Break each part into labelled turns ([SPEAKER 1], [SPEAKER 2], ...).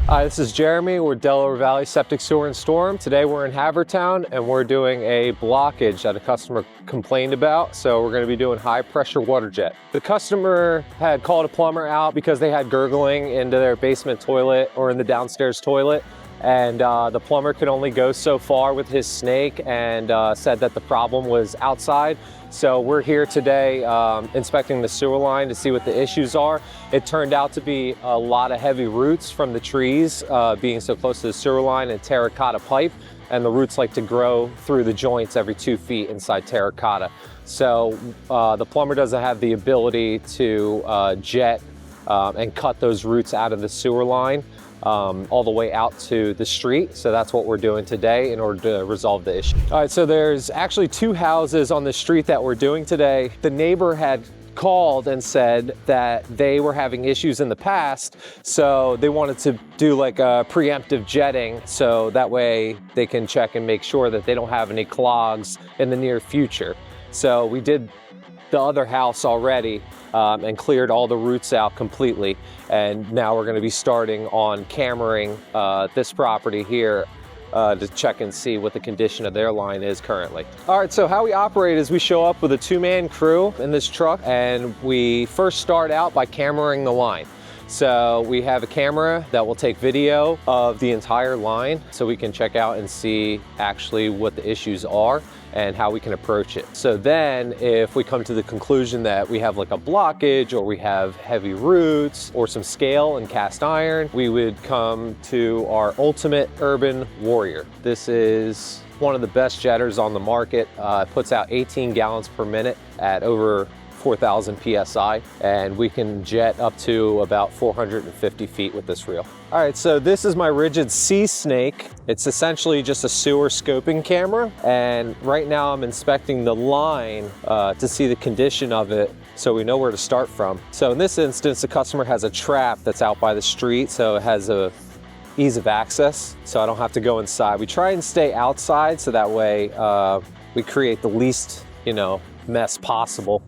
[SPEAKER 1] Hi, this is Jeremy. We're Delaware Valley Septic, Sewer, and Storm. Today we're in Havertown and we're doing a blockage that a customer complained about. So we're going to be doing high pressure water jet. The customer had called a plumber out because they had gurgling into their basement toilet or in the downstairs toilet. And the plumber could only go so far with his snake and said that the problem was outside. So we're here today inspecting the sewer line to see what the issues are. It turned out to be a lot of heavy roots from the trees being so close to the sewer line and terracotta pipe. And the roots like to grow through the joints every 2 feet inside terracotta. So the plumber doesn't have the ability to jet and cut those roots out of the sewer line all the way out to the street. So that's what we're doing today in order to resolve the issue. All right, so there's actually 2 houses on the street that we're doing today. The neighbor had called and said that they were having issues in the past, so they wanted to do like a preemptive jetting so that way they can check and make sure that they don't have any clogs in the near future. So we did the other house already and cleared all the roots out completely, and now we're going to be starting on cameraing this property here to check and see what the condition of their line is currently. All right, so how we operate is we show up with a 2-man crew in this truck, and we first start out by cameraing the line. So we have a camera that will take video of the entire line so we can check out and see actually what the issues are and how we can approach it. So then if we come to the conclusion that we have like a blockage or we have heavy roots or some scale and cast iron, we would come to our Ultimate Urban Warrior. This is one of the best jetters on the market. It puts out 18 gallons per minute at over 4,000 PSI, and we can jet up to about 450 feet with this reel. All right, so this is my Rigid Sea Snake. It's essentially just a sewer scoping camera, and right now I'm inspecting the line to see the condition of it so we know where to start from. So in this instance, the customer has a trap that's out by the street, so it has a ease of access, so I don't have to go inside. We try and stay outside so that way we create the least, mess possible.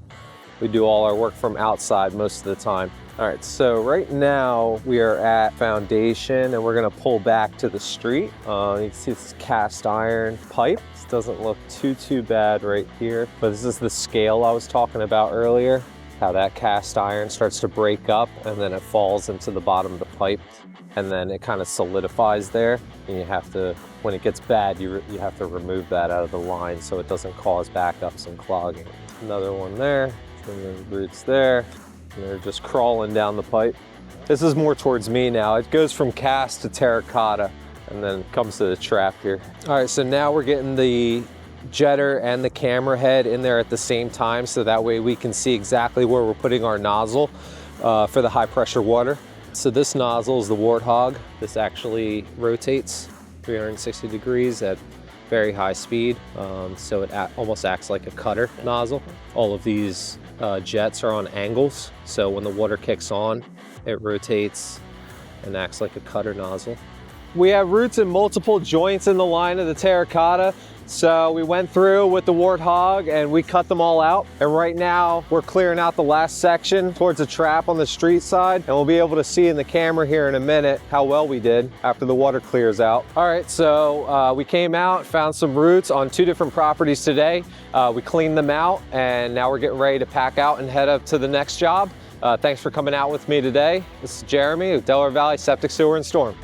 [SPEAKER 1] We do all our work from outside most of the time. All right, so right now we are at foundation and we're gonna pull back to the street. You can see this cast iron pipe. This doesn't look too bad right here, but this is the scale I was talking about earlier, how that cast iron starts to break up and then it falls into the bottom of the pipe and then it kind of solidifies there. And you have to, when it gets bad, you have to remove that out of the line so it doesn't cause backups and clogging. Another one there. And the roots there, and they're just crawling down the pipe. This is more towards me now. It goes from cast to terracotta and then comes to the trap here. All right, so now we're getting the jetter and the camera head in there at the same time so that way we can see exactly where we're putting our nozzle for the high pressure water. So this nozzle is the Warthog. This actually rotates 360 degrees at very high speed, so it almost acts like a cutter nozzle. All of these jets are on angles, so when the water kicks on, it rotates and acts like a cutter nozzle. We have roots in multiple joints in the line of the terracotta, so we went through with the Warthog and we cut them all out. And right now we're clearing out the last section towards the trap on the street side, and we'll be able to see in the camera here in a minute how well we did after the water clears out. All right, so we came out, found some roots on 2 different properties today. We cleaned them out and now we're getting ready to pack out and head up to the next job. Thanks for coming out with me today. This is Jeremy of Delaware Valley Septic, Sewer, and Storm.